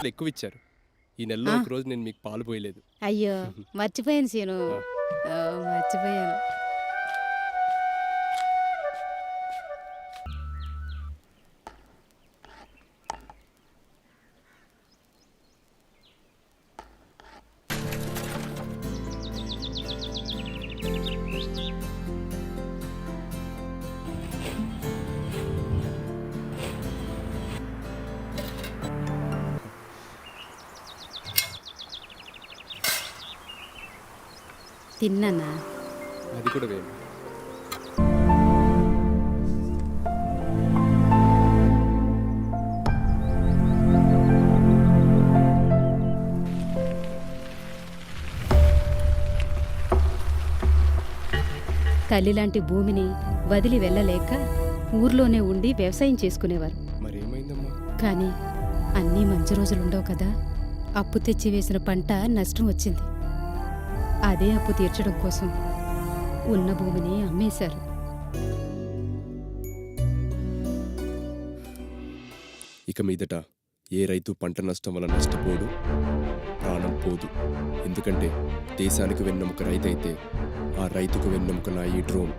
గ్లాసులు ఎక్కువ ఇచ్చారు. ఈ నెలలో ఆ, ఒకరోజు నేను మీకు పాలు పోయలేదు. అయ్యో మర్చిపోయాను సీను. ఆ, మర్చిపోయాను. తిన్నానా? అది కూడా వేయండి. తల్లిలాంటి భూమిని వదిలి వెళ్ళలేక ఊర్లోనే ఉండి వ్యవసాయం చేసుకునేవారు. మరేమైందమ్మా? కానీ అన్నీ మంచి రోజులుండవు కదా. అప్పు తెచ్చి వేసిన పంట నష్టం వచ్చింది. అదే అప్పు తీర్చడం కోసం ఉన్న భూమిని అమ్మేశారు. ఇక మీదట ఏ రైతు పంట నష్టం వల్ల నష్టపోడు, ప్రాణం పోదు. ఎందుకంటే దేశానికి వెన్నెముక రైతు అయితే ఆ రైతుకు వెన్నెముక నా ఈ డ్రోన్.